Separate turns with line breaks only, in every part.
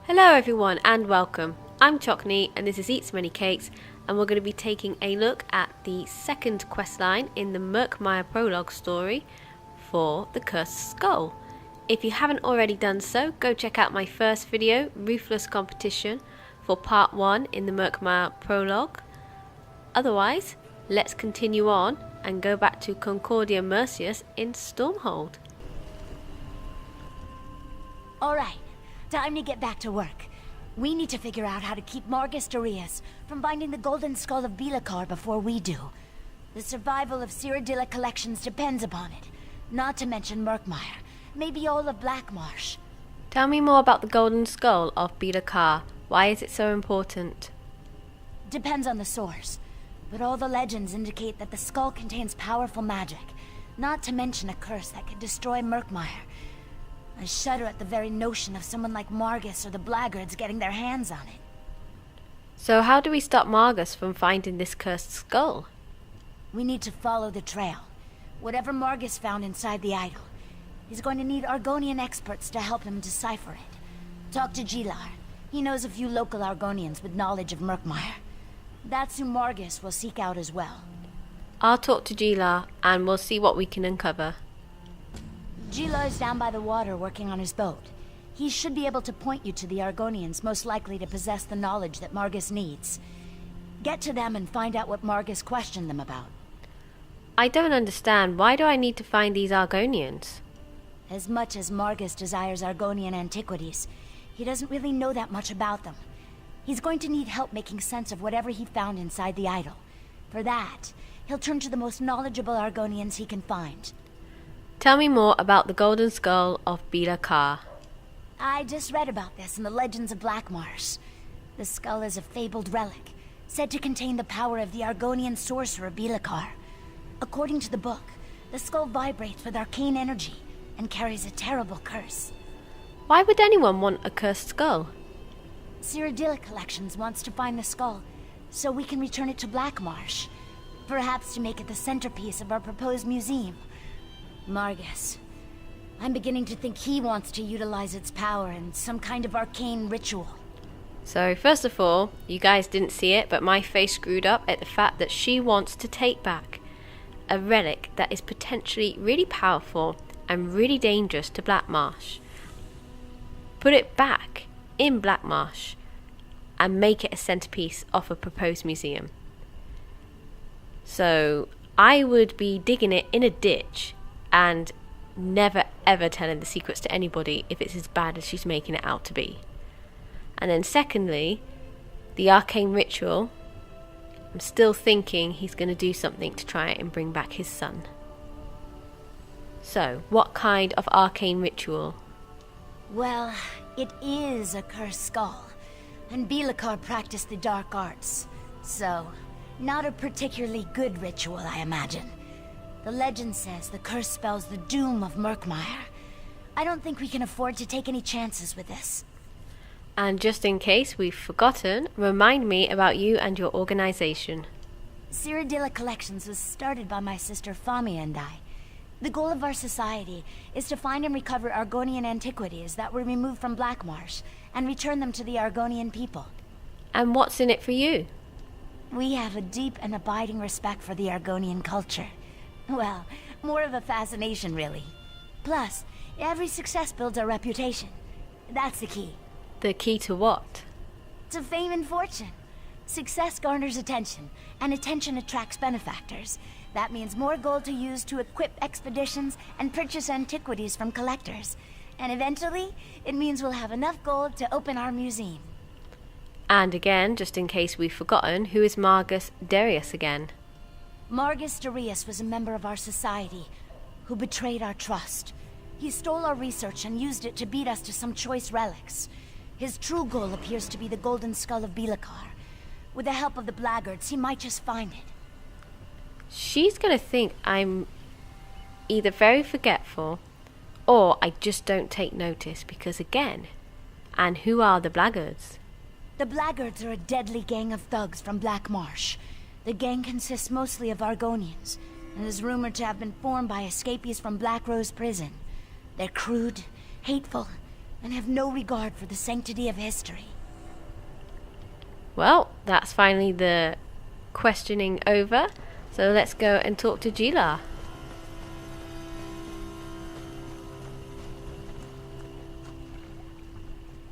Hello everyone and welcome. I'm Chokni and this is Eats Many Cakes, and we're going to be taking a look at the second questline in the Murkmire Prologue story for the Cursed Skull. If you haven't already done so, go check out my first video, Ruthless Competition, for part 1 in the Murkmire Prologue. Otherwise, let's continue on and go back to Concordia Mercius in Stormhold.
Alright, time to get back to work. We need to figure out how to keep Margus Derius from finding the golden skull of Beela-Kaar before we do. The survival of Cyrodiila collections depends upon it, not to mention Murkmire, maybe all of Blackmarsh.
Tell me more about the golden skull of Beela-Kaar. Why is it so important?
Depends on the source, but all the legends indicate that the skull contains powerful magic, not to mention a curse that could destroy Murkmire. I shudder at the very notion of someone like Margus or the Blackguards getting their hands on it.
So how do we stop Margus from finding this cursed skull?
We need to follow the trail. Whatever Margus found inside the idol, he's going to need Argonian experts to help him decipher it. Talk to Jee-Lar. He knows a few local Argonians with knowledge of Murkmire. That's who Margus will seek out as well.
I'll talk to Jee-Lar and we'll see what we can uncover.
Jee-Lar's down by the water working on his boat. He should be able to point you to the Argonians most likely to possess the knowledge that Margus needs. Get to them and find out what Margus questioned them about.
I don't understand. Why do I need to find these Argonians?
As much as Margus desires Argonian antiquities, he doesn't really know that much about them. He's going to need help making sense of whatever he found inside the idol. For that, he'll turn to the most knowledgeable Argonians he can find.
Tell me more about the golden skull of Beela-Kaar.
I just read about this in the legends of Blackmarsh. The skull is a fabled relic, said to contain the power of the Argonian sorcerer Beela-Kaar. According to the book, the skull vibrates with arcane energy and carries a terrible curse.
Why would anyone want a cursed skull?
Cyrodiila Collections wants to find the skull, so we can return it to Blackmarsh. Perhaps to make it the centerpiece of our proposed museum. Margus. I'm beginning to think he wants to utilize its power in some kind of arcane ritual.
So first of all, you guys didn't see it, but my face screwed up at the fact that she wants to take back a relic that is potentially really powerful and really dangerous to Blackmarsh. Put it back in Blackmarsh and make it a centerpiece of a proposed museum. So I would be digging it in a ditch and never ever telling the secrets to anybody if it's as bad as she's making it out to be. And then secondly, the arcane ritual, I'm still thinking he's going to do something to try and bring back his son. So, what kind of arcane ritual?
Well, it is a cursed skull, and Beela-Kaar practiced the dark arts, so not a particularly good ritual, I imagine. The legend says the curse spells the doom of Murkmire. I don't think we can afford to take any chances with this.
And just in case we've forgotten, remind me about you and your organization.
Cyrodiila Collections was started by my sister Famia and I. The goal of our society is to find and recover Argonian antiquities that were removed from Blackmarsh and return them to the Argonian people.
And what's in it for you?
We have a deep and abiding respect for the Argonian culture. Well, more of a fascination, really. Plus, every success builds our reputation. That's the key.
The key to what?
To fame and fortune. Success garners attention, and attention attracts benefactors. That means more gold to use to equip expeditions and purchase antiquities from collectors. And eventually, it means we'll have enough gold to open our museum.
And again, just in case we've forgotten, who is Margus Derius again?
Margus Derius was a member of our society who betrayed our trust. He stole our research and used it to beat us to some choice relics. His true goal appears to be the golden skull of Beela-Kaar. With the help of the Blackguards, he might just find it.
She's gonna think I'm either very forgetful or I just don't take notice because again, and who are the Blackguards?
The Blackguards are a deadly gang of thugs from Blackmarsh. The gang consists mostly of Argonians, and is rumored to have been formed by escapees from Black Rose Prison. They're crude, hateful, and have no regard for the sanctity of history.
Well, that's finally the questioning over. So let's go and talk to Jee-Lar.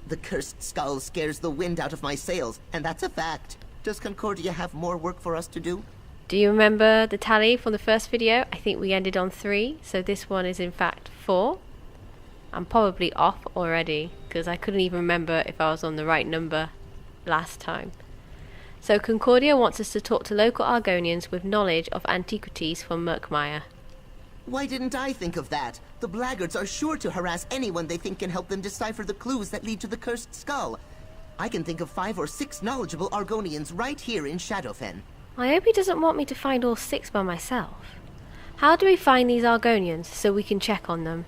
The cursed skull scares the wind out of my sails, and that's a fact. Does Concordia have more work for us to do?
Do you remember the tally from the first video? I think we ended on 3, so this one is in fact 4. I'm probably off already, because I couldn't even remember if I was on the right number last time. So Concordia wants us to talk to local Argonians with knowledge of antiquities from Murkmire.
Why didn't I think of that? The Blackguards are sure to harass anyone they think can help them decipher the clues that lead to the cursed skull. I can think of 5 or 6 knowledgeable Argonians right here in Shadowfen.
I hope he doesn't want me to find all 6 by myself. How do we find these Argonians so we can check on them?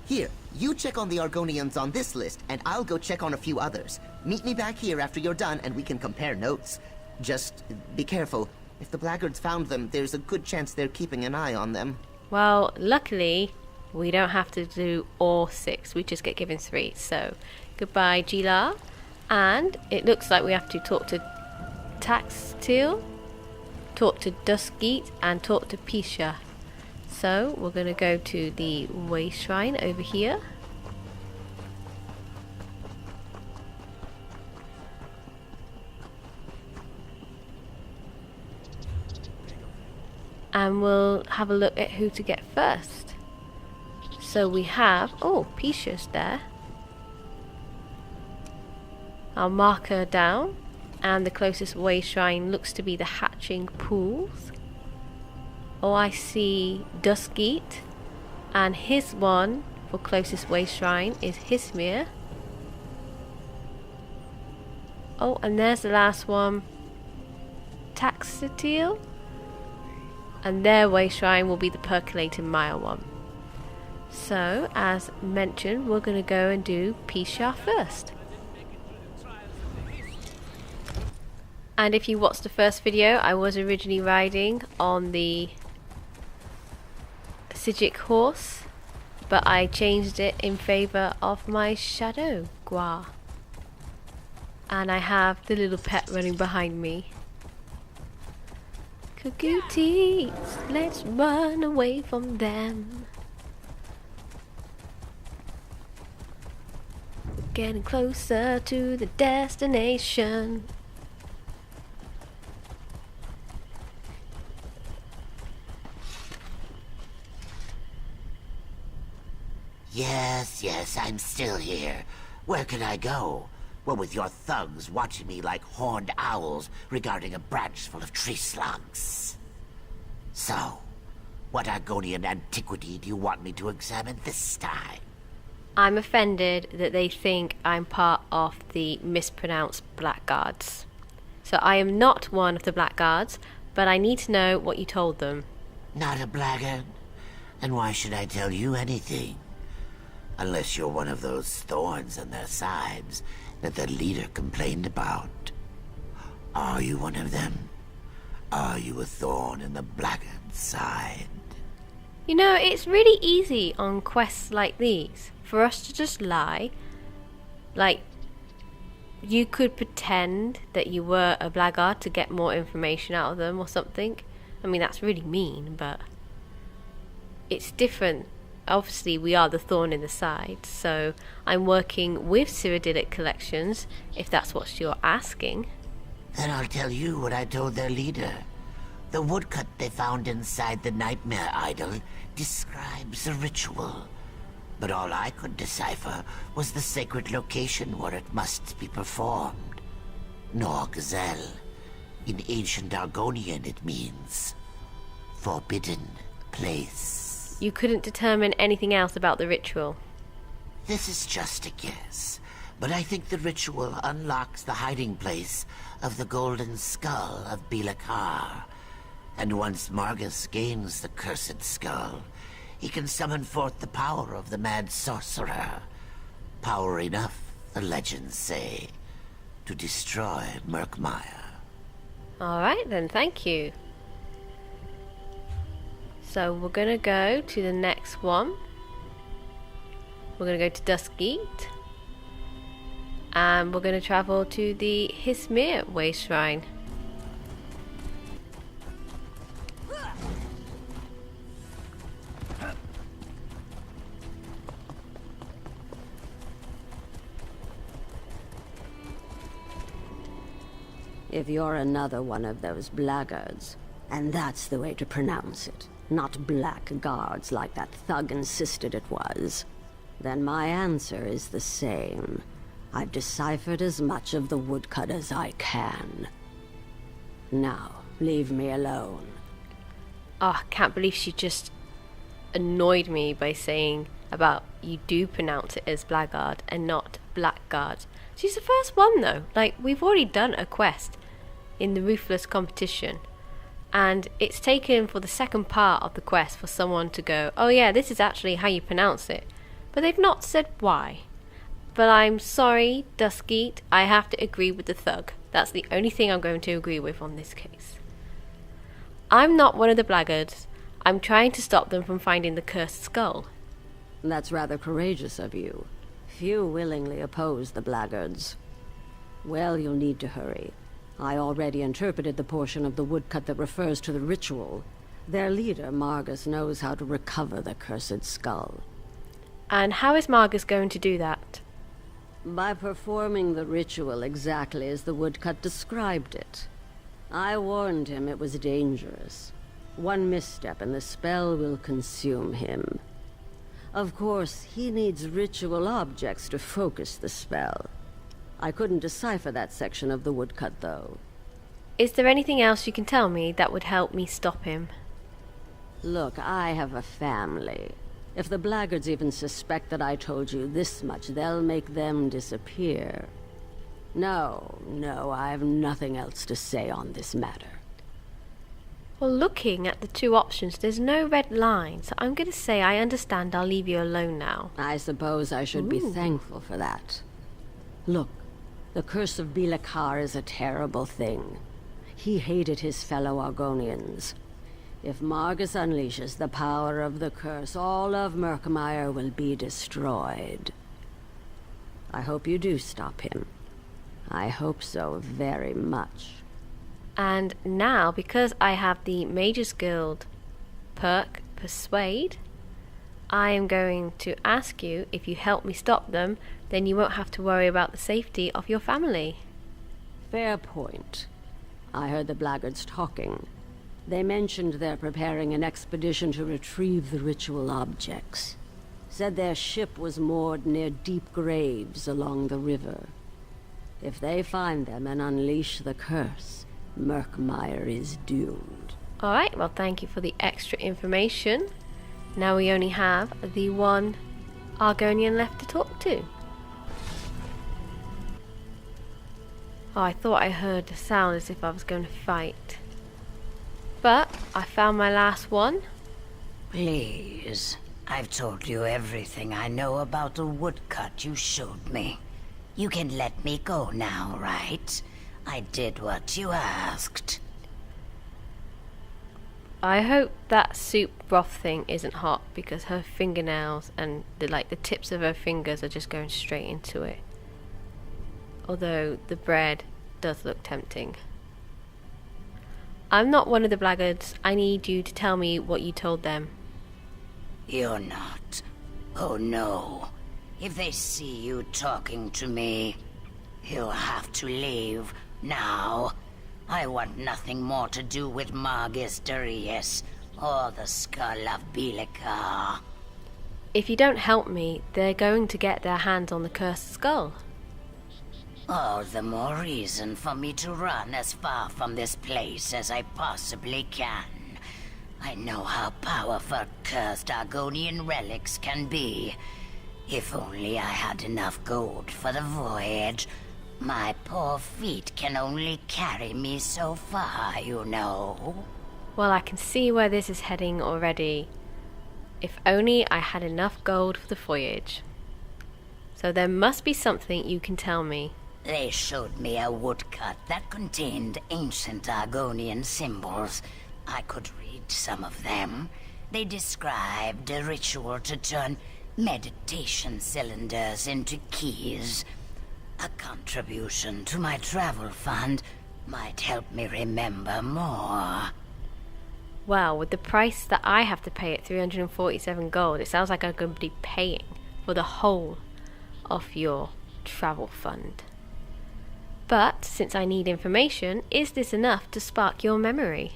Here, you check on the Argonians on this list, and I'll go check on a few others. Meet me back here after you're done, and we can compare notes. Just be careful. If the Blackguards found them, there's a good chance they're keeping an eye on them.
Well, luckily, we don't have to do all 6. We just get given 3. So, goodbye, Jee-Lar. And it looks like we have to talk to Taxatl, talk to Dus-Geet, and talk to Peesha. So, we're going to go to the Way Shrine over here. And we'll have a look at who to get first. So we have... oh, Peesha's there. I'll mark her down. And the closest way shrine looks to be the Hatching Pools. Oh, I see Dus-Geet. And his one for closest way shrine is Xanmeer. Oh, and there's the last one. Taxatl. And their way shrine will be the Percolating Mire one. So, as mentioned, we're going to go and do Peesha first. And if you watched the first video, I was originally riding on the Sigic horse, but I changed it in favour of my Shadow Guar. And I have the little pet running behind me. Cooties, let's run away from them. We're getting closer to the destination.
Yes, I'm still here. Where can I go? Well, with your thugs watching me like horned owls regarding a branch full of tree slugs. So, what Argonian antiquity do you want me to examine this time?
I'm offended that they think I'm part of the mispronounced Blackguards. So I am not one of the Blackguards, but I need to know what you told them.
Not a blackguard? And why should I tell you anything? Unless you're one of those thorns in their sides that the leader complained about. Are you one of them? Are you a thorn in the Blackguard's side?
You know, it's really easy on quests like these for us to just lie. Like, you could pretend that you were a Blackguard to get more information out of them or something. I mean, that's really mean, but it's different. Obviously, we are the thorn in the side, so I'm working with Cyrodiilic Collections, if that's what you're asking.
Then I'll tell you what I told their leader. The woodcut they found inside the Nightmare Idol describes a ritual. But all I could decipher was the sacred location where it must be performed. Norg-Tzel. In ancient Argonian it means forbidden place.
You couldn't determine anything else about the ritual?
This is just a guess, but I think the ritual unlocks the hiding place of the golden skull of Beela-Kaar. And once Margus gains the cursed skull, he can summon forth the power of the mad sorcerer. Power enough, the legends say, to destroy Murkmire.
Alright then, thank you. So we're going to go to the next one. We're going to go to Dus-Geet. And we're going to travel to the Xanmeer Way Shrine.
If you're another one of those blackguards, and that's the way to pronounce it, not blackguards like that thug insisted it was, then my answer is the same. I've deciphered as much of the woodcut as I can. Now, leave me alone.
Oh, I can't believe she just annoyed me by saying about you do pronounce it as Blackguard and not Blackguard. She's the first one though. Like, we've already done a quest in the Ruthless competition. And it's taken for the second part of the quest for someone to go, oh yeah, this is actually how you pronounce it. But they've not said why. But I'm sorry, Dus-Geet, I have to agree with the thug. That's the only thing I'm going to agree with on this case. I'm not one of the blackguards. I'm trying to stop them from finding the cursed skull.
That's rather courageous of you. Few willingly oppose the blackguards. Well, you'll need to hurry. I already interpreted the portion of the woodcut that refers to the ritual. Their leader, Margus, knows how to recover the cursed skull.
And how is Margus going to do that?
By performing the ritual exactly as the woodcut described it. I warned him it was dangerous. One misstep and the spell will consume him. Of course, he needs ritual objects to focus the spell. I couldn't decipher that section of the woodcut, though.
Is there anything else you can tell me that would help me stop him?
Look, I have a family. If the blackguards even suspect that I told you this much, they'll make them disappear. No, I have nothing else to say on this matter.
Well, looking at the two options, there's no red line, so I'm going to say I understand. I'll leave you alone now.
I suppose I should be thankful for that. Look, the Curse of Beela-Kaar is a terrible thing. He hated his fellow Argonians. If Margus unleashes the power of the curse, all of Murkmire will be destroyed. I hope you do stop him. I hope so very much.
And now, because I have the Mage's Guild perk, Persuade, I am going to ask you, if you help me stop them, then you won't have to worry about the safety of your family.
Fair point. I heard the blackguards talking. They mentioned they're preparing an expedition to retrieve the ritual objects. Said their ship was moored near deep graves along the river. If they find them and unleash the curse, Murkmire is doomed.
Alright, well thank you for the extra information. Now we only have the one Argonian left to talk to. Oh, I thought I heard a sound as if I was going to fight. But I found my last one.
Please, I've told you everything I know about the woodcut you showed me. You can let me go now, right? I did what you asked.
I hope that soup broth thing isn't hot, because her fingernails and the tips of her fingers are just going straight into it. Although the bread does look tempting. I'm not one of the blackguards. I need you to tell me what you told them.
You're not. Oh no. If they see you talking to me, you'll have to leave now. I want nothing more to do with Margus, Derius, or the skull of Beela-Kaar.
If you don't help me, they're going to get their hands on the cursed skull.
All the more reason for me to run as far from this place as I possibly can. I know how powerful cursed Argonian relics can be. If only I had enough gold for the voyage. My poor feet can only carry me so far, you know.
Well, I can see where this is heading already. If only I had enough gold for the voyage. So there must be something you can tell me.
They showed me a woodcut that contained ancient Argonian symbols. I could read some of them. They described a ritual to turn meditation cylinders into keys. A contribution to my travel fund might help me remember more.
Well, with the price that I have to pay at 347 gold, it sounds like I'm going to be paying for the whole of your travel fund. But, since I need information, is this enough to spark your memory?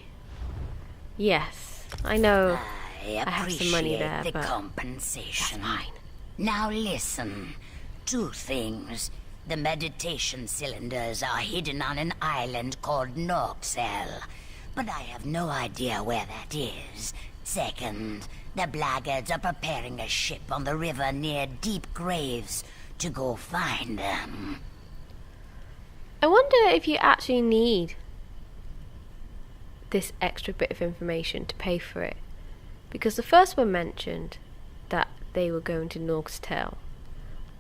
Yes, I know I have some money there,
the
but
compensation.
that's fine.
Now listen. 2 things. The meditation cylinders are hidden on an island called Norg-Tzel, but I have no idea where that is. Second, the Blackguards are preparing a ship on the river near Deep Graves to go find them.
I wonder if you actually need this extra bit of information to pay for it. Because the first one mentioned that they were going to Norg-Tzel,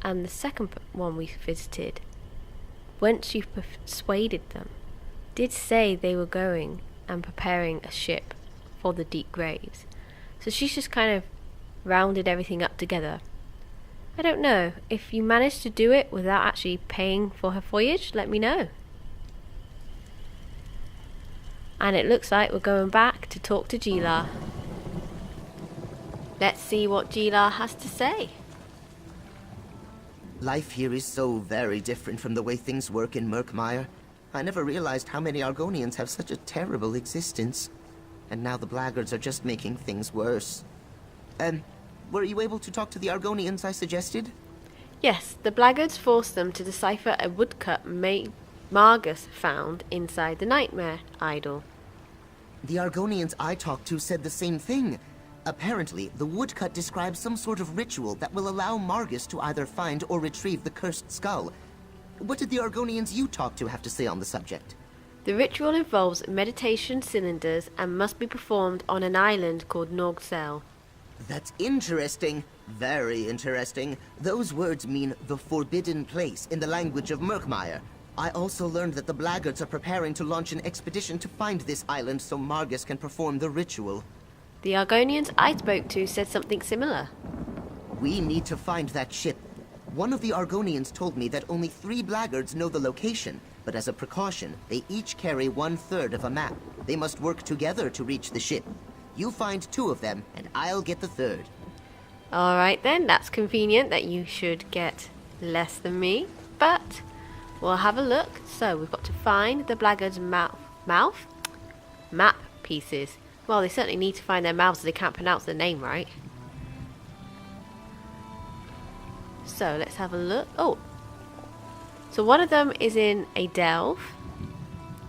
and the second one we visited, once you've persuaded them, did say they were going and preparing a ship for the Deep Graves. So she's just kind of rounded everything up together. I don't know. If you manage to do it without actually paying for her voyage, let me know. And it looks like we're going back to talk to Jee-Lar. Let's see what Jee-Lar has to say.
Life here is so very different from the way things work in Murkmire. I never realized how many Argonians have such a terrible existence. And now the Blackguards are just making things worse. Were you able to talk to the Argonians I suggested?
Yes, the Blackguards forced them to decipher a woodcut Margus found inside the Nightmare idol.
The Argonians I talked to said the same thing. Apparently, the woodcut describes some sort of ritual that will allow Margus to either find or retrieve the cursed skull. What did the Argonians you talked to have to say on the subject?
The ritual involves meditation cylinders and must be performed on an island called Norg-Tzel.
That's interesting. Very interesting. Those words mean the forbidden place in the language of Murkmire. I also learned that the Blackguards are preparing to launch an expedition to find this island so Margus can perform the ritual.
The Argonians I spoke to said something similar.
We need to find that ship. One of the Argonians told me that only 3 Blackguards know the location, but as a precaution, they each carry 1/3 of a map. They must work together to reach the ship. You find 2 of them, and I'll get the 3rd.
Alright then, that's convenient that you should get less than me, but we'll have a look. So we've got to find the Blackguards' map pieces. Well, they certainly need to find their mouths so they can't pronounce the name right. So let's have a look. Oh, so one of them is in a delve,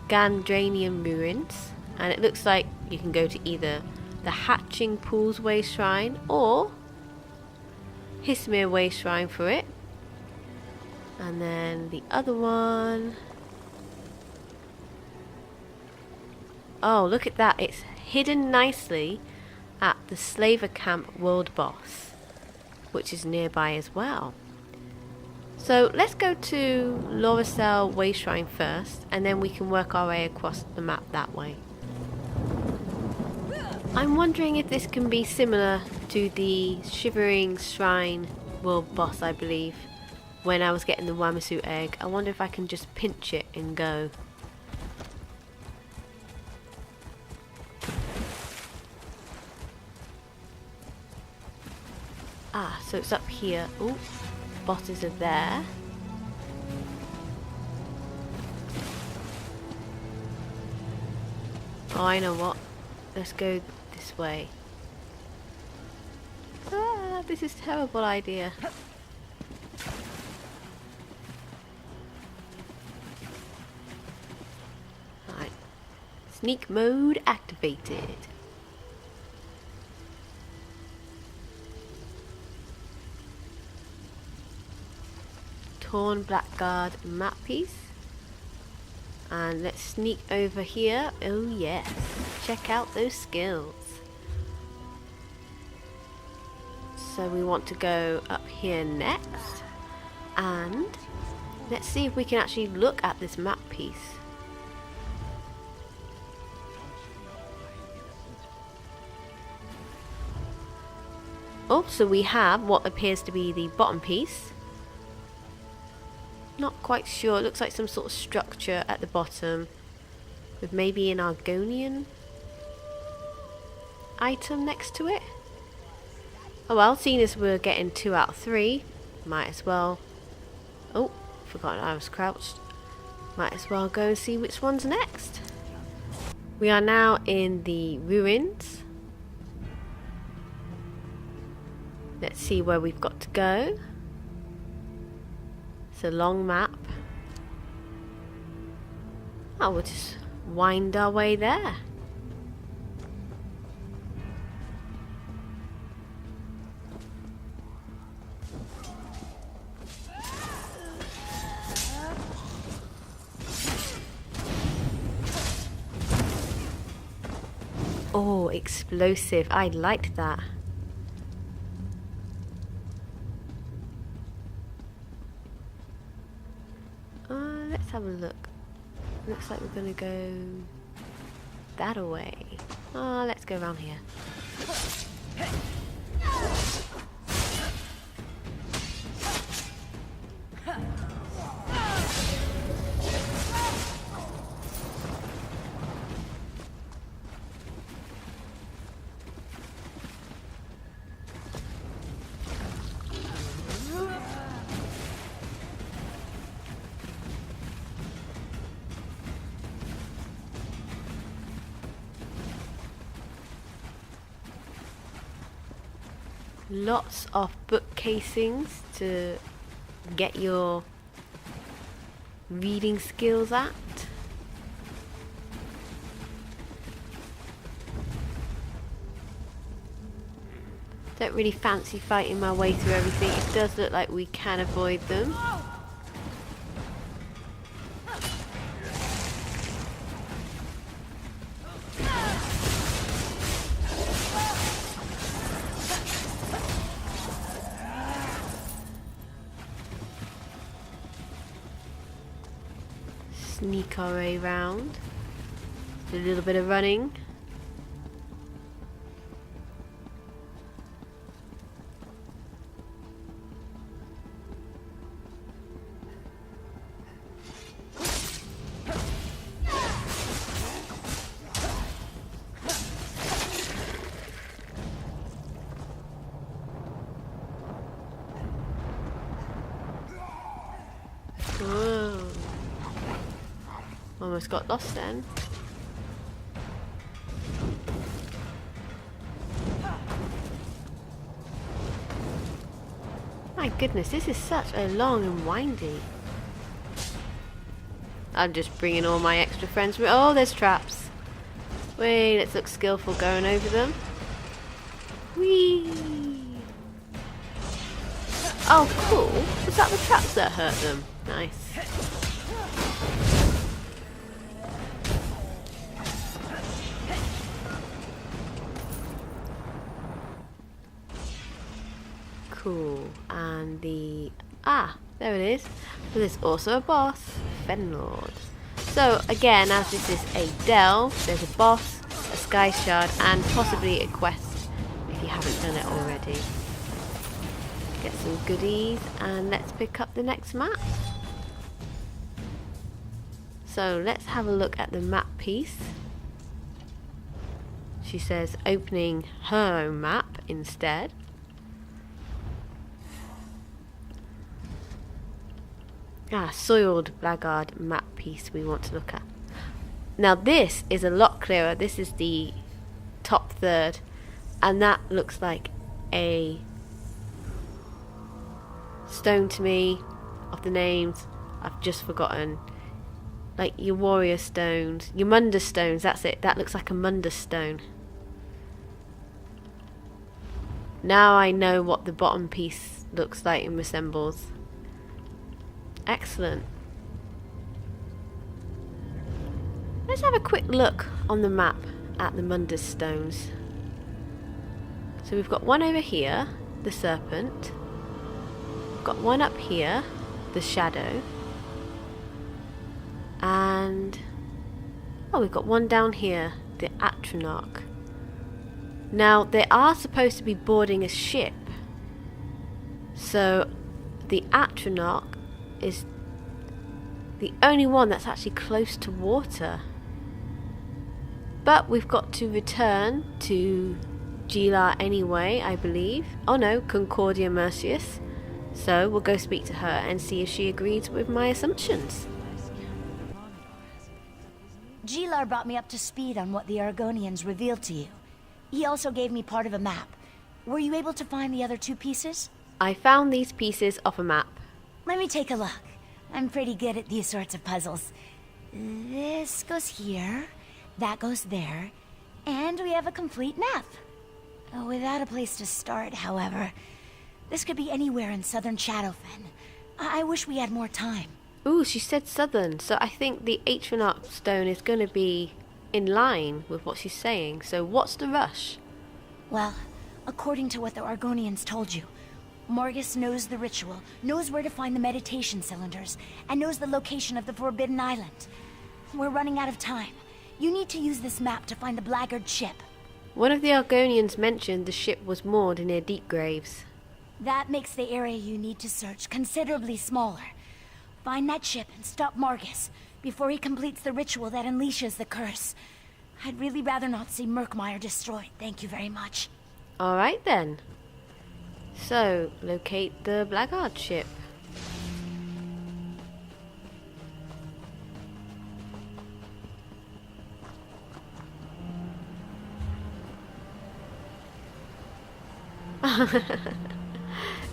Gandranian ruins, and it looks like you can go to either the Hatching Pools Way Shrine or Xanmeer Way Shrine for it. And then the other one, oh look at that, it's hidden nicely at the Slaver Camp World Boss, which is nearby as well. So let's go to Norg-Tzel Way Shrine first, and then we can work our way across the map that way. I'm wondering if this can be similar to the Shivering Shrine World Boss, I believe. When I was getting the Wamasu egg, I wonder if I can just pinch it and go. Ah, so it's up here. Ooh, bosses are there. Oh, I know what. Let's go this way. Ah, this is a terrible idea. Right. Sneak mode activated. Torn Blackguard map piece. And let's sneak over here. Oh yes, check out those skills. So we want to go up here next, and let's see if we can actually look at this map piece. Oh, so we have what appears to be the bottom piece. Not quite sure. It looks like some sort of structure at the bottom with maybe an Argonian item next to it. Oh well, seeing as we're getting 2 out of 3, might as well... Oh, forgot I was crouched. Might as well go and see which one's next. We are now in the ruins. Let's see where we've got to go. It's a long map. Oh, we'll just wind our way there. Oh, explosive. I liked that. Let's have a look. Looks like we're gonna go that away. Oh, let's go around here. Lots of book casings to get your reading skills at. Don't really fancy fighting my way through everything. It does look like we can avoid them. Sneak our way round. A little bit of running. Whoa. Almost got lost then. My goodness, this is such a long and windy. I'm just bringing all my extra friends with. Oh, there's traps. Wait, let's look skillful going over them. Whee! Oh, cool. Was that the traps that hurt them? Nice. Cool. And the... Ah, there it is. So there's also a boss. Fenlord. So, again, as this is a delve, there's a boss, a sky shard, and possibly a quest, if you haven't done it already. Get some goodies, and let's pick up the next map. So, let's have a look at the map piece. She says opening her own map instead. Soiled Blackguard map piece we want to look at. Now this is a lot clearer. This is the top third, and that looks like a stone to me. Of the names, I've just forgotten. Like your warrior stones, your Munda stones, that's it. That looks like a Munda stone. Now I know what the bottom piece looks like and resembles. Excellent. Let's have a quick look on the map at the Munda stones. So we've got one over here, the serpent. We've got one up here, the shadow. And... oh, we've got one down here, the Atronach. Now, they are supposed to be boarding a ship. So, the Atronach is the only one that's actually close to water. But we've got to return to Jee-Lar anyway, I believe. Oh no, Concordia Mercius. So, we'll go speak to her and see if she agrees with my assumptions.
Jee-Lar brought me up to speed on what the Argonians revealed to you. He also gave me part of a map. Were you able to find the other 2 pieces?
I found these pieces off a map.
Let me take a look. I'm pretty good at these sorts of puzzles. This goes here, that goes there, and we have a complete map. Without a place to start, however. This could be anywhere in southern Shadowfen. I wish we had more time.
Ooh, she said southern, so I think the Atronach stone is going to be in line with what she's saying. So what's the rush?
Well, according to what the Argonians told you, Margus knows the ritual, knows where to find the meditation cylinders, and knows the location of the Forbidden Island. We're running out of time. You need to use this map to find the Blackguard ship.
One of the Argonians mentioned the ship was moored near Deep Graves.
That makes the area you need to search considerably smaller. Find that ship and stop Margus before he completes the ritual that unleashes the curse. I'd really rather not see Murkmire destroyed, thank you very much.
Alright then. So, locate the Blackguard ship.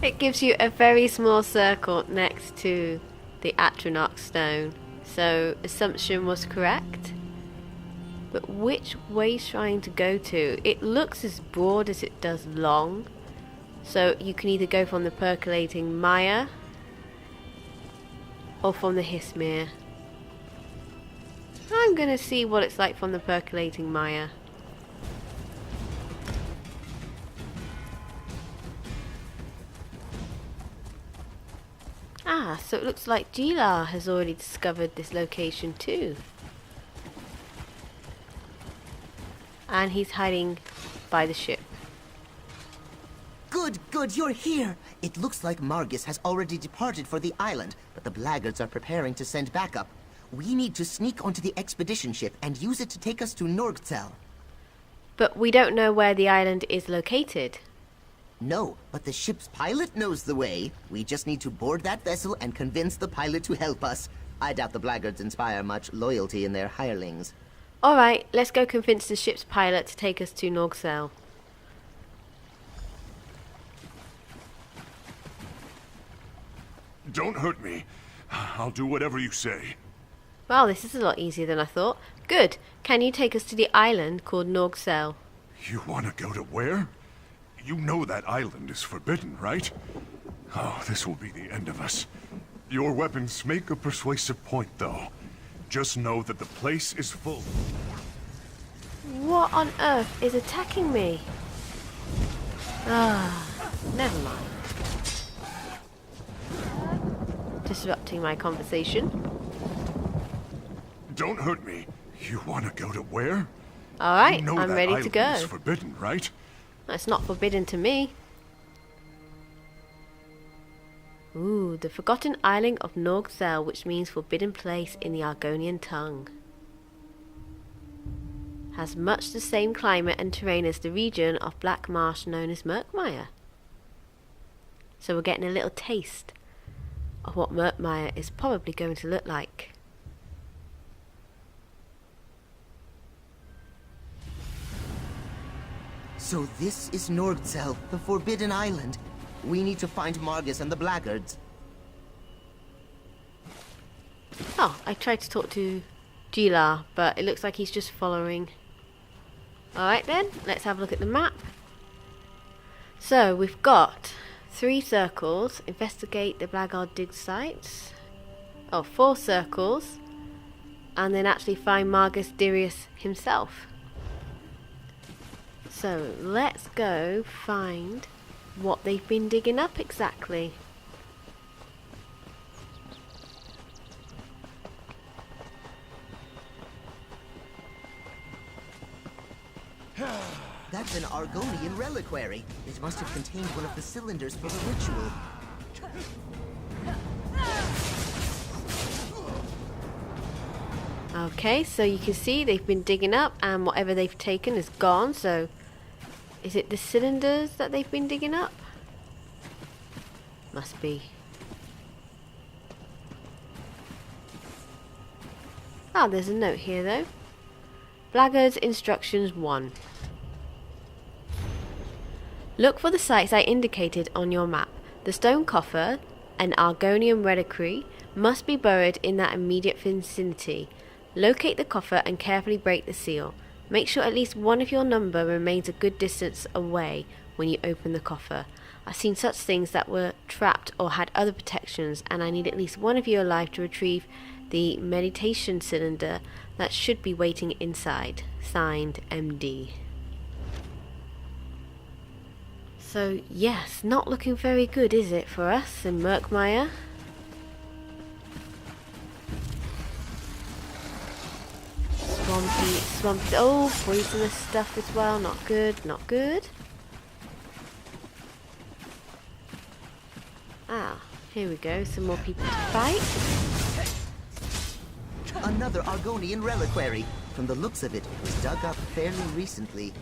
It gives you a very small circle next to the Atronach stone. So, assumption was correct. But which way is trying to go to? It looks as broad as it does long. So you can either go from the percolating mire or from the Xanmeer. I'm gonna see what it's like from the percolating mire. Ah, so it looks like Jee-Lar has already discovered this location too. And he's hiding by the ship.
Good, you're here! It looks like Margus has already departed for the island, but the Blackguards are preparing to send backup. We need to sneak onto the expedition ship and use it to take us to Norg-Tzel.
But we don't know where the island is located.
No, but the ship's pilot knows the way. We just need to board that vessel and convince the pilot to help us. I doubt the Blackguards inspire much loyalty in their hirelings.
Alright, let's go convince the ship's pilot to take us to Norg-Tzel.
Don't hurt me. I'll do whatever you say.
Well, this is a lot easier than I thought. Good. Can you take us to the island called Norg-Tzel?
You want to go to where? You know that island is forbidden, right? Oh, this will be the end of us. Your weapons make a persuasive point, though. Just know that the place is full.
What on earth is attacking me? Ah, never mind. Disrupting my conversation.
Don't hurt me. You want to go to where?
Alright,
You know
I'm
that
ready to
island
go.
is forbidden, right?
It's not forbidden to me. Ooh, the forgotten island of Norg-Tzel, which means forbidden place in the Argonian tongue. Has much the same climate and terrain as the region of Black Marsh known as Murkmire. So we're getting a little taste of what Murkmire is probably going to look like.
So this is Norg-Tzel, the Forbidden Island. We need to find Margus and the Blackguards.
Oh, I tried to talk to Jee-Lar, but it looks like he's just following. Alright then, let's have a look at the map. So, we've got 3 circles. Investigate the Blackguard dig sites. Oh, 4 circles. And then actually find Margus Derius himself. So, let's go find what they've been digging up exactly.
That's an Argonian reliquary. It must have contained one of the cylinders for the ritual.
Okay, so you can see they've been digging up and whatever they've taken is gone, so is it the cylinders that they've been digging up? Must be. Ah, there's a note here though. Blackguard's Instructions 1. Look for the sites I indicated on your map. The stone coffer, an Argonian reliquary, must be buried in that immediate vicinity. Locate the coffer and carefully break the seal. Make sure at least one of your number remains a good distance away when you open the coffer. I've seen such things that were trapped or had other protections, and I need at least one of you alive to retrieve the meditation cylinder that should be waiting inside. Signed, MD. So yes, not looking very good, is it, for us in Murkmire? Swampy, oh, poisonous stuff as well, not good, not good. Ah, here we go, some more people to fight.
Another Argonian reliquary. From the looks of it, it was dug up fairly recently.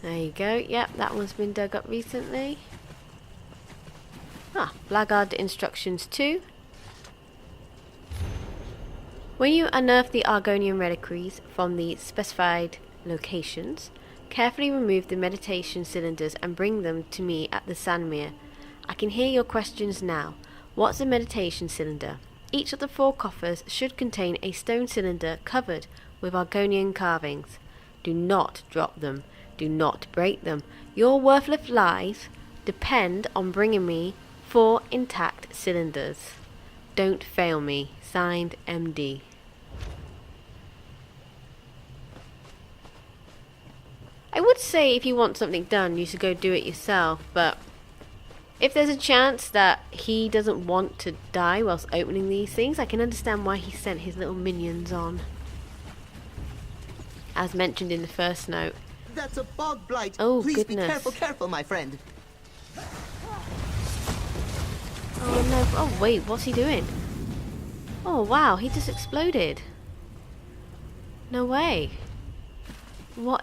There you go, yep, that one's been dug up recently. Ah, Blackguard Instructions 2. When you unearth the Argonian reliquaries from the specified locations, carefully remove the meditation cylinders and bring them to me at the Xanmeer. I can hear your questions now. What's a meditation cylinder? Each of the 4 coffers should contain a stone cylinder covered with Argonian carvings. Do not drop them. Do not break them. Your worthless lives depend on bringing me 4 intact cylinders. Don't fail me. Signed, MD. I would say if you want something done, you should go do it yourself, but if there's a chance that he doesn't want to die whilst opening these things, I can understand why he sent his little minions on. As mentioned in the first note.
That's a bog blight.
Oh,
Please
goodness.
be careful, careful, my friend.
Oh no, oh wait, what's he doing? Oh wow, he just exploded. No way. What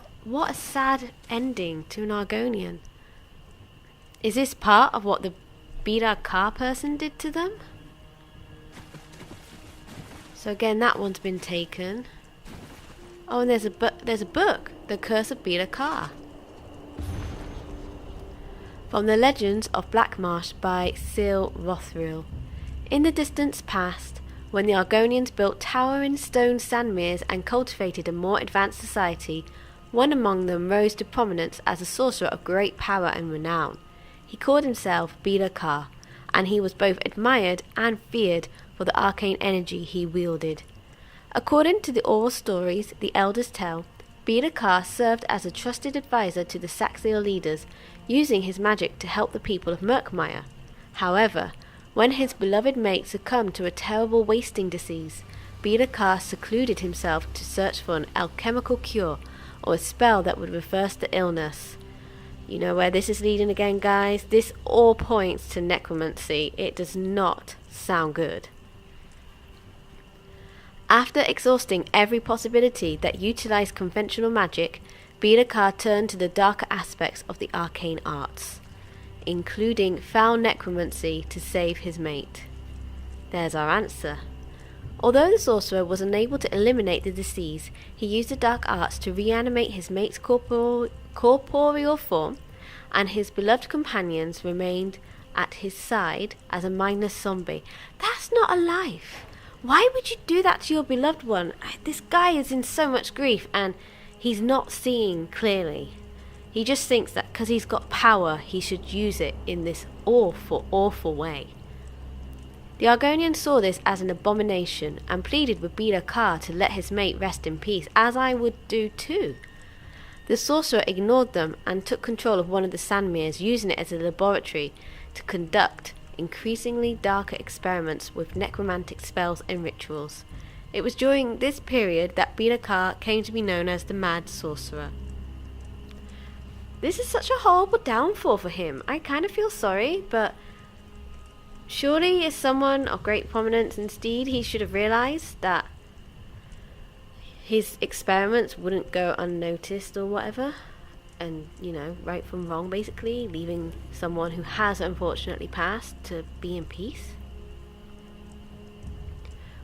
a sad ending to an Argonian. Is this part of what the Beela-Kaar person did to them? So again, that one's been taken. Oh, and there's a book, The Curse of Beela-Kaar. From the Legends of Blackmarsh by Sil Rothril. In the distance past, when the Argonians built towering stone Xanmeers and cultivated a more advanced society, one among them rose to prominence as a sorcerer of great power and renown. He called himself Beela-Kaar, and he was both admired and feared for the arcane energy he wielded. According to the oral stories the elders tell, Beela-Kaar served as a trusted advisor to the Taxatl leaders, using his magic to help the people of Murkmire. However, when his beloved mate succumbed to a terrible wasting disease, Beela-Kaar secluded himself to search for an alchemical cure or a spell that would reverse the illness. You know where this is leading again, guys? This all points to necromancy. It does not sound good. After exhausting every possibility that utilized conventional magic, Beela-Kaar turned to the darker aspects of the arcane arts, including foul necromancy to save his mate. There's our answer. Although the sorcerer was unable to eliminate the disease, he used the dark arts to reanimate his mate's corporeal form, and his beloved companions remained at his side as a mindless zombie. That's not a life. Why would you do that to your beloved one? This guy is in so much grief and he's not seeing clearly. He just thinks that because he's got power, he should use it in this awful, awful way. The Argonians saw this as an abomination and pleaded with Beela-Kaar to let his mate rest in peace, as I would do too. The sorcerer ignored them and took control of one of the Xanmeers, using it as a laboratory to conduct increasingly darker experiments with necromantic spells and rituals. It was during this period that Beela-Kaar came to be known as the Mad Sorcerer. This is such a horrible downfall for him. I kind of feel sorry, but surely as someone of great prominence and steed, he should have realised that his experiments wouldn't go unnoticed or whatever. And, you know, right from wrong, basically, leaving someone who has unfortunately passed to be in peace.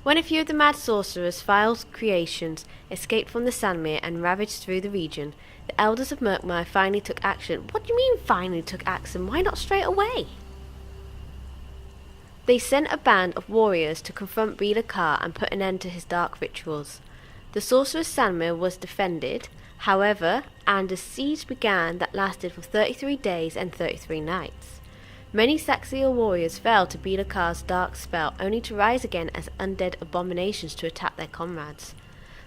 When a few of the Mad Sorcerer's vile creations escaped from the Xanmeer and ravaged through the region, the elders of Murkmire finally took action. What do you mean finally took action? Why not straight away? They sent a band of warriors to confront Beela-Kaar and put an end to his dark rituals. The Sorcerer's Xanmeer was defended, however, and a siege began that lasted for 33 days and 33 nights. Many Taxatl warriors fell to Beela-Kaar's dark spell, only to rise again as undead abominations to attack their comrades.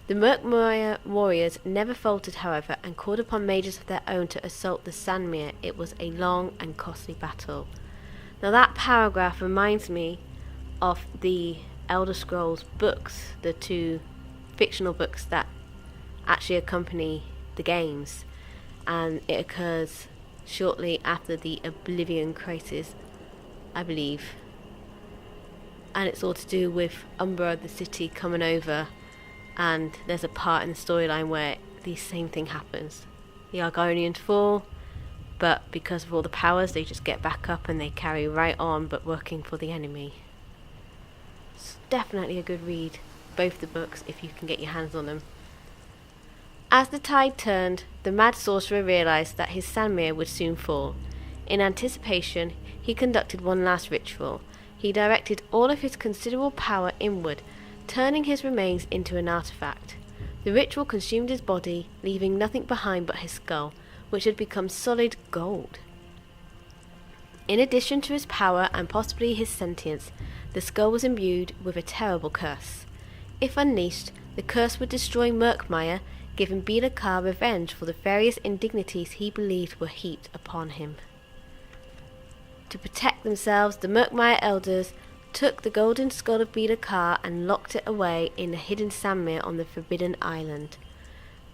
The Murkmire warriors never faltered, however, and called upon mages of their own to assault the Xanmeer. It was a long and costly battle. Now that paragraph reminds me of the Elder Scrolls books, the 2 fictional books that actually accompany the games, and it occurs shortly after the Oblivion Crisis, I believe, and it's all to do with Umbra, the city, coming over, and there's a part in the storyline where the same thing happens. The Argonians fall, but because of all the powers they just get back up and they carry right on, but working for the enemy. It's definitely a good read, both the books, if you can get your hands on them. As the tide turned, the Mad Sorcerer realised that his Xanmeer would soon fall. In anticipation, he conducted one last ritual. He directed all of his considerable power inward, turning his remains into an artifact. The ritual consumed his body, leaving nothing behind but his skull, which had become solid gold. In addition to his power and possibly his sentience, the skull was imbued with a terrible curse. If unleashed, the curse would destroy Murkmire, giving Beela-Kaar revenge for the various indignities he believed were heaped upon him. To protect themselves, the Murkmire elders took the golden skull of Beela-Kaar and locked it away in a hidden Xanmeer on the Forbidden Island.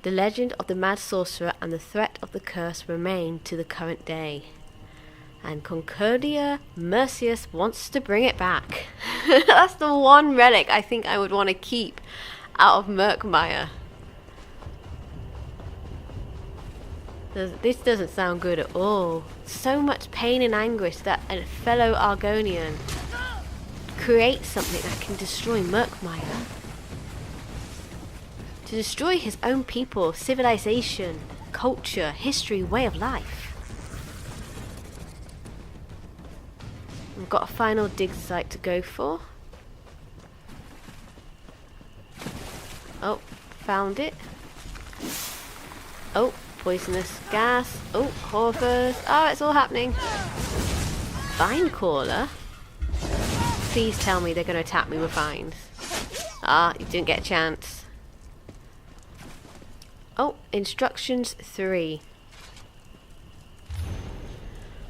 The legend of the Mad Sorcerer and the threat of the curse remain to the current day. And Concordia Mercius wants to bring it back. That's the one relic I think I would want to keep out of Murkmire. This doesn't sound good at all. So much pain and anguish that a fellow Argonian creates something that can destroy Murkmire. To destroy his own people, civilization, culture, history, way of life. We've got a final dig site to go for. Oh, found it. Oh, poisonous gas. Oh, horrors. Oh, it's all happening. Vine caller? Please tell me they're going to attack me with vines. Ah, you didn't get a chance. Oh, instructions 3.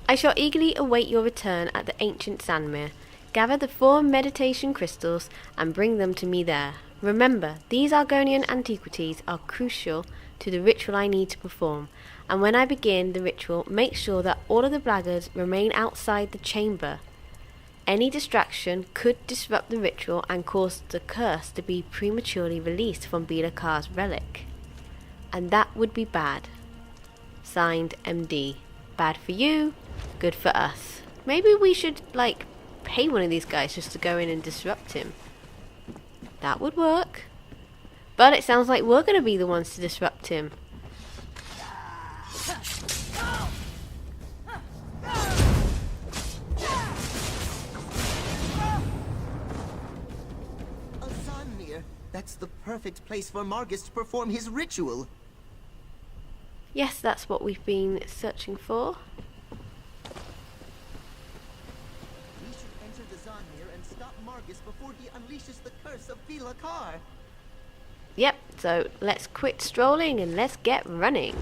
I shall eagerly await your return at the ancient Xanmeer. Gather the 4 meditation crystals and bring them to me there. Remember, these Argonian antiquities are crucial to the ritual I need to perform, and when I begin the ritual, make sure that all of the Blackguards remain outside the chamber. Any distraction could disrupt the ritual and cause the curse to be prematurely released from Beela-Kaar's relic. And that would be bad. Signed, MD. Bad for you, good for us. Maybe we should, pay one of these guys just to go in and disrupt him. That would work. But it sounds like we're going to be the ones to disrupt him.
Xanmeer. That's the perfect place for Margus to perform his ritual.
Yes, that's what we've been searching for.
We should enter the Xanmeer and stop Margus before he unleashes the Curse of Beela-Kaar.
Yep, so let's quit strolling and let's get running.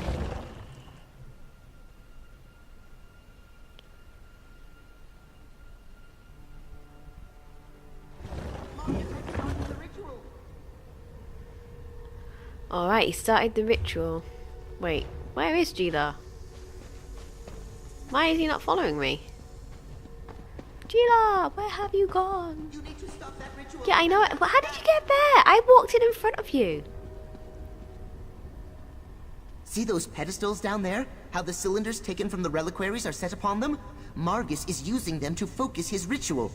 Alright, he started the ritual. Wait, where is Jee-Lar? Why is he not following me? Jee-Lar, where have you gone?
You need to stop that ritual.
Yeah, I know it. But how did you get there? I walked in front of you.
See those pedestals down there? How the cylinders taken from the reliquaries are set upon them? Margus is using them to focus his ritual.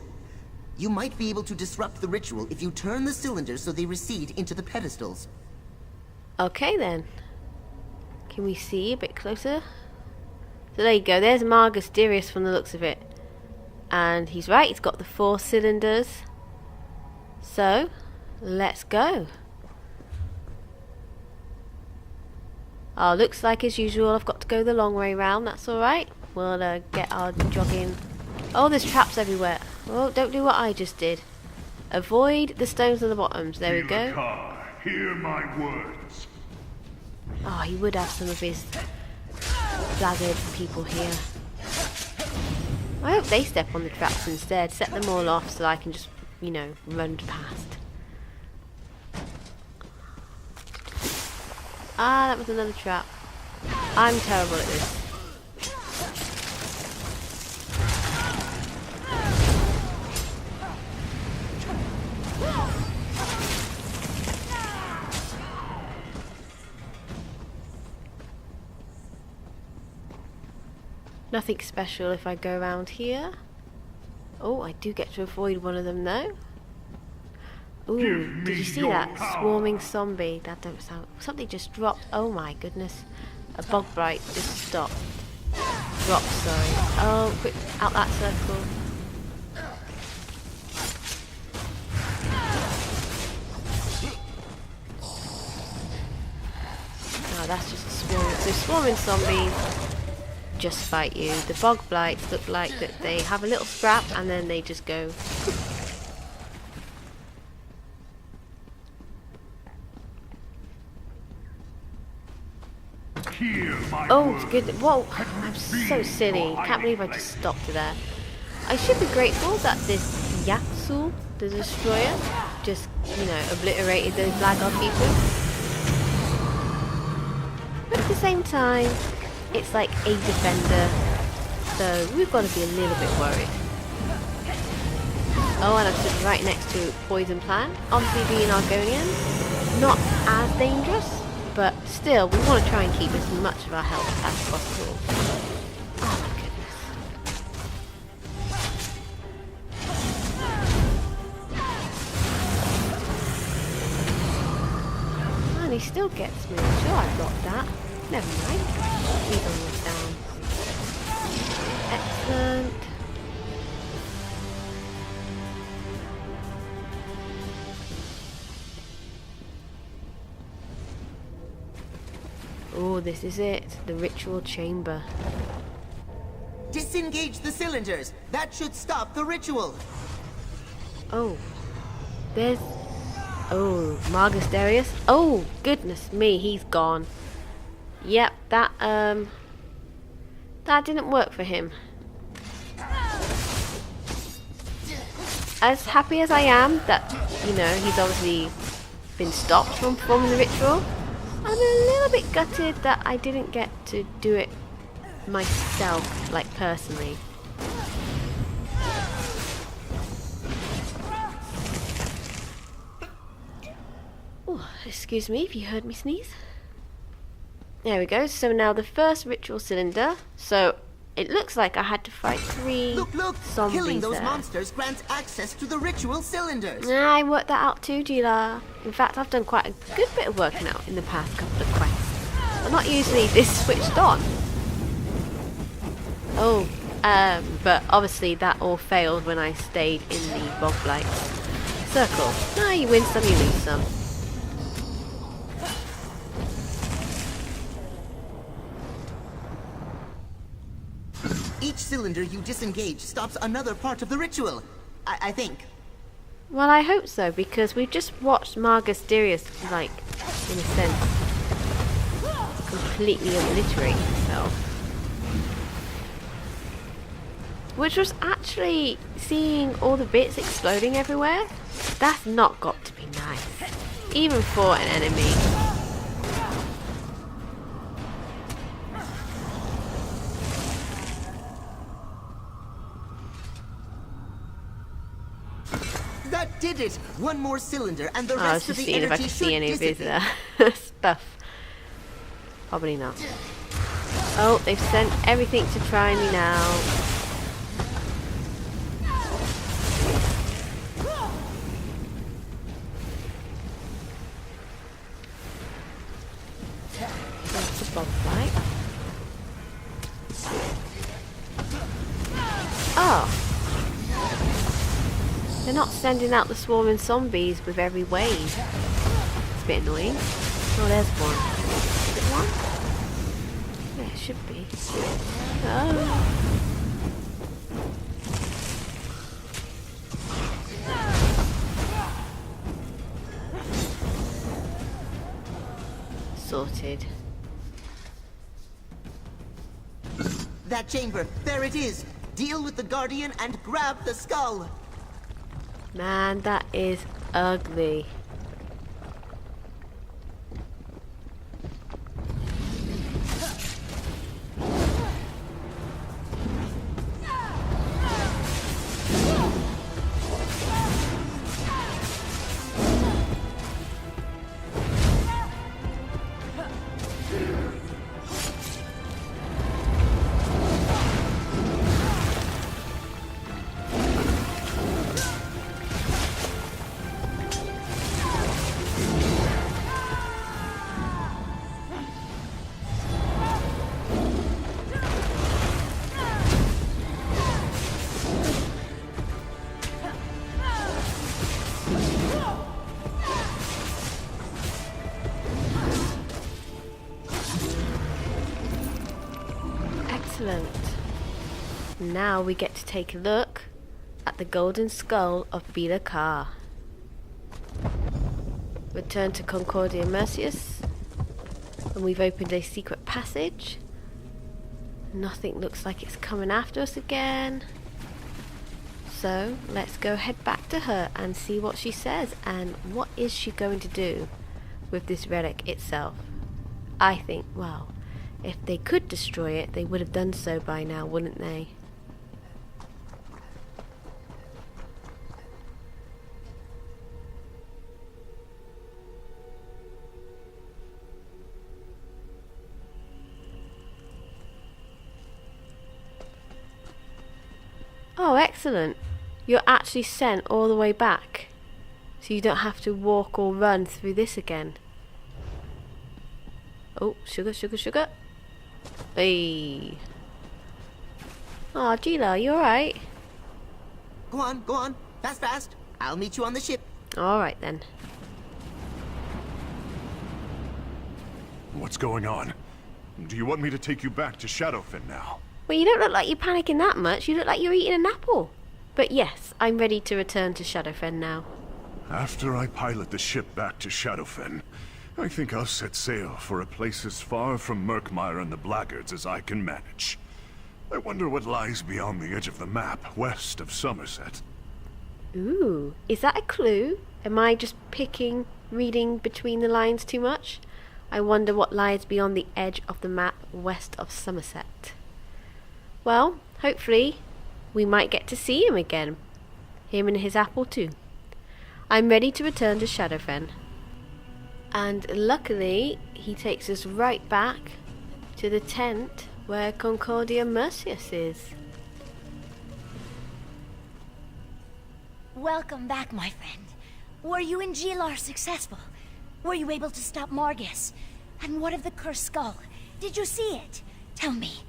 You might be able to disrupt the ritual if you turn the cylinders so they recede into the pedestals.
Okay then. Can we see a bit closer? So there you go. There's Margus Derius from the looks of it. And he's right. He's got the 4 cylinders. So, let's go. Oh, looks like as usual I've got to go the long way round. That's alright. We'll get our jogging. Oh, there's traps everywhere. Oh, don't do what I just did. Avoid the stones on the bottoms. There we go.
Beela-Kaar, hear my words.
Oh, he would have some of his blackguard people here. I hope they step on the traps instead. Set them all off so I can just, you know, run past. Ah, that was another trap. I'm terrible at this. Nothing special if I go around here. Oh, I do get to avoid one of them though. Ooh, did you see that? Swarming zombie. That don't sound... Something just dropped. Oh my goodness. A bog blight just stopped. Dropped, sorry. Oh, quick, out that circle. Oh, that's just a swarm. So swarming zombies just fight you. The bog blights look like that they have a little scrap and then they just go... Oh, good. Whoa, I'm so silly. Can't believe I just stopped there. I should be grateful that this Taxatl, the destroyer, just, you know, obliterated those Blackguard people. But at the same time, it's like a defender, so we've got to be a little bit worried. Oh, and I'm stood right next to Poison Plant. Obviously being Argonians, not as dangerous. But still, we want to try and keep as much of our health as possible. Oh my goodness. And he still gets me. I'm sure I blocked that. Never mind. He's almost down. Excellent. Oh, this is it. The ritual chamber.
Disengage the cylinders! That should stop the ritual!
Oh. There's... Oh, Margus Derius. Oh, goodness me, he's gone. Yep, that didn't work for him. As happy as I am that, you know, he's obviously been stopped from performing the ritual, I'm a little bit gutted that I didn't get to do it myself, like personally. Oh, excuse me if you heard me sneeze. There we go, so now the first ritual cylinder. So it looks like I had to fight 3
Look!
zombies.
Killing those
there.
monsters grants access to the ritual cylinders!
I worked that out too, Jee-Lar. In fact, I've done quite a good bit of working out in the past couple of quests. I'm not usually this switched on. Oh, but obviously that all failed when I stayed in the bog blight circle. No, you win some, you lose some.
Each cylinder you disengage stops another part of the ritual. I think.
Well, I hope so, because we've just watched Margus Derius, like, in a sense, completely obliterate himself. Which was actually seeing all the bits exploding everywhere. That's not got to be nice. Even for an enemy.
That did it! One more cylinder, and the
I was
rest of
just
the
seeing if I
energy
could
should
see any of his
dissipate.
stuff. Probably not. Oh, they've sent everything to try me now. That's a bobflight. Oh. They're not sending out the swarming zombies with every wave. It's a bit annoying. Oh, there's one. Is it one? Yeah, it should be. Oh. Sorted.
That chamber, there it is! Deal with the Guardian and grab the skull!
Man, that is ugly. Excellent. Now we get to take a look at the golden skull of Beela-Kaar. Return to Concordia Mercius, and we've opened a secret passage. Nothing looks like it's coming after us again. So let's go head back to her and see what she says, and what is she going to do with this relic itself. I think, well, if they could destroy it, they would have done so by now, wouldn't they? Oh, excellent. You're actually sent all the way back, so you don't have to walk or run through this again. Oh, sugar, sugar, sugar. Hey. Aw, Jee-Lar, you alright?
Go on, go on. Fast, fast. I'll meet you on the ship.
Alright then.
What's going on? Do you want me to take you back to Shadowfen now?
Well, you don't look like you're panicking that much. You look like you're eating an apple. But yes, I'm ready to return to Shadowfen now.
After I pilot the ship back to Shadowfen, I think I'll set sail for a place as far from Murkmire and the Blackguards as I can manage. I wonder what lies beyond the edge of the map, west of Somerset.
Ooh, is that a clue? Am I just reading between the lines too much? I wonder what lies beyond the edge of the map west of Somerset. Well, hopefully we might get to see him again. Him and his apple too. I'm ready to return to Shadowfen. And luckily, he takes us right back to the tent where Concordia Mercius is.
Welcome back, my friend. Were you and Jee-Lar successful? Were you able to stop Margus? And what of the cursed skull? Did you see it? Tell me,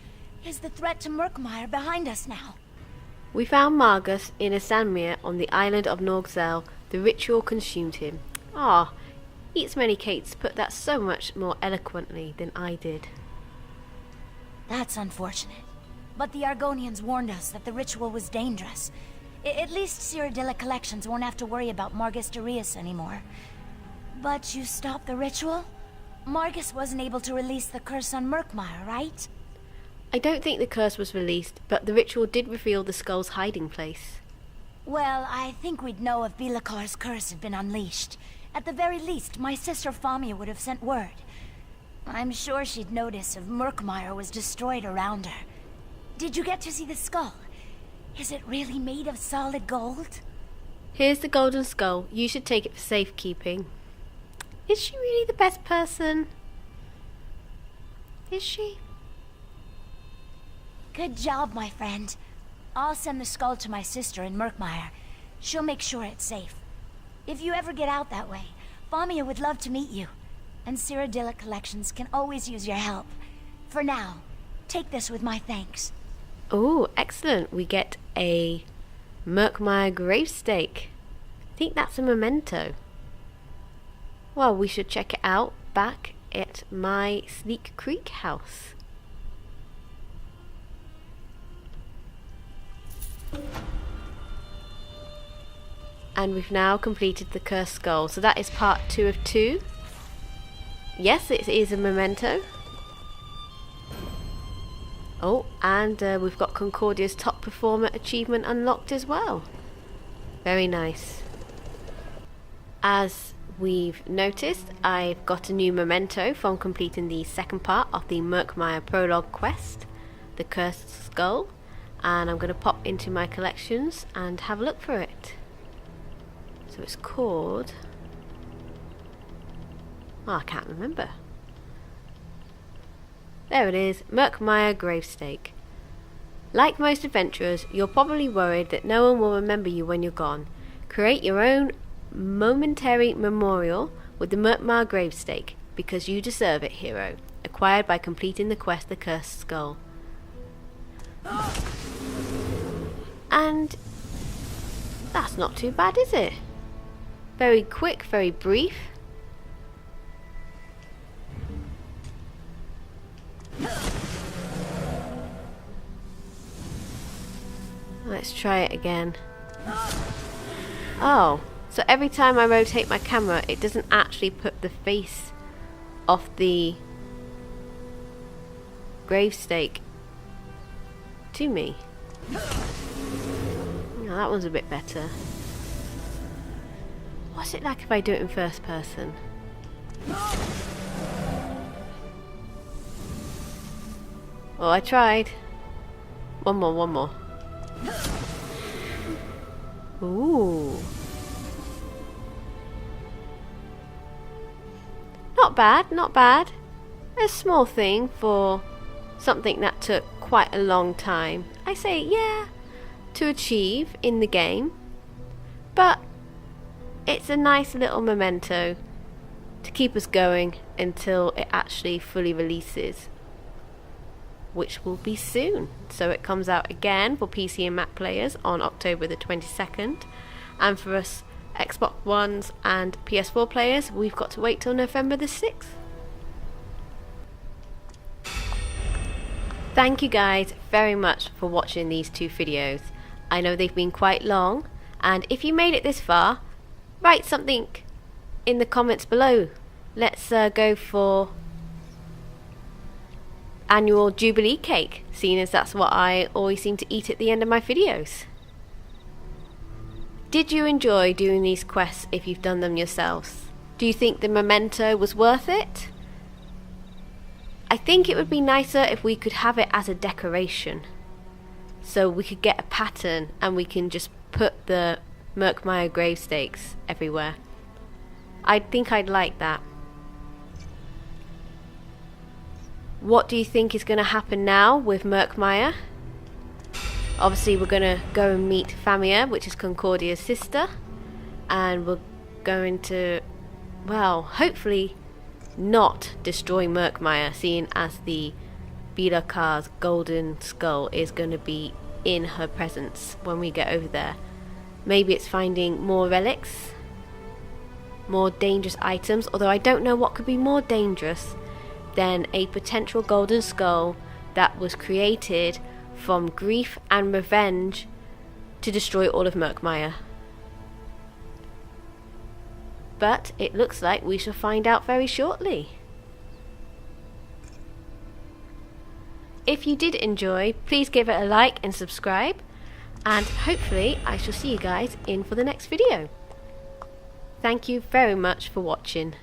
is the threat to Murkmire behind us now?
We found Margus in a Xanmeer on the island of Norg-Tzel. The ritual consumed him. Ah, Eats Many Cakes put that so much more eloquently than I did.
That's unfortunate. But the Argonians warned us that the ritual was dangerous. At least Cyrodiila collections won't have to worry about Margus Derius anymore. But you stopped the ritual? Margus wasn't able to release the curse on Murkmire, right?
I don't think the curse was released, but the ritual did reveal the skull's hiding place.
Well, I think we'd know if Beela-Kaar's curse had been unleashed. At the very least, my sister Famia would have sent word. I'm sure she'd notice if Murkmire was destroyed around her. Did you get to see the skull? Is it really made of solid gold?
Here's the golden skull. You should take it for safekeeping. Is she really the best person? Is she?
Good job, my friend. I'll send the skull to my sister in Murkmire. She'll make sure it's safe. If you ever get out that way, Famia would love to meet you. And Cyrodiilic Collections can always use your help. For now, take this with my thanks.
Oh, excellent. We get a Murkmire gravestake. I think that's a memento. Well, we should check it out back at my Sneak Creek house. And we've now completed the Cursed Skull. So that is part 2 of 2. Yes, it is a memento. Oh, and we've got Concordia's top performer achievement unlocked as well. Very nice. As we've noticed, I've got a new memento from completing the second part of the Murkmire Prologue quest, the Cursed Skull, and I'm going to pop into my collections and have a look for it. So it's called... oh, I can't remember. There it is, Murkmire Gravestake. Like most adventurers, you're probably worried that no one will remember you when you're gone. Create your own momentary memorial with the Murkmire Gravestake, because you deserve it, hero. Acquired by completing the quest, the Cursed Skull. And that's not too bad, is it? Very quick, very brief. Let's try it again. Oh, so every time I rotate my camera, it doesn't actually put the face of the gravestake to me. Oh, that one's a bit better. What's it like if I do it in first person? Oh, I tried. One more. Ooh. Not bad. A small thing for something that took quite a long time. I say, yeah, to achieve in the game. But it's a nice little memento to keep us going until it actually fully releases, which will be soon. So it comes out again for PC and Mac players on October the 22nd, and for us Xbox Ones and PS4 players, we've got to wait till November the 6th. Thank you guys very much for watching these 2 videos. I know they've been quite long, and if you made it this far, write something in the comments below. Let's go for annual Jubilee cake, seeing as that's what I always seem to eat at the end of my videos. Did you enjoy doing these quests if you've done them yourselves? Do you think the memento was worth it? I think it would be nicer if we could have it as a decoration, so we could get a pattern and we can just put the Murkmire gravestakes everywhere. I think I'd like that. What do you think is going to happen now with Murkmire? Obviously we're going to go and meet Famia, which is Concordia's sister, and we're going to, well, hopefully not destroy Murkmire, seeing as the Beela-Kaar's golden skull is going to be in her presence when we get over there. Maybe it's finding more relics, more dangerous items, although I don't know what could be more dangerous than a potential golden skull that was created from grief and revenge to destroy all of Murkmire. But it looks like we shall find out very shortly. If you did enjoy, please give it a like and subscribe, and hopefully I shall see you guys in for the next video. Thank you very much for watching.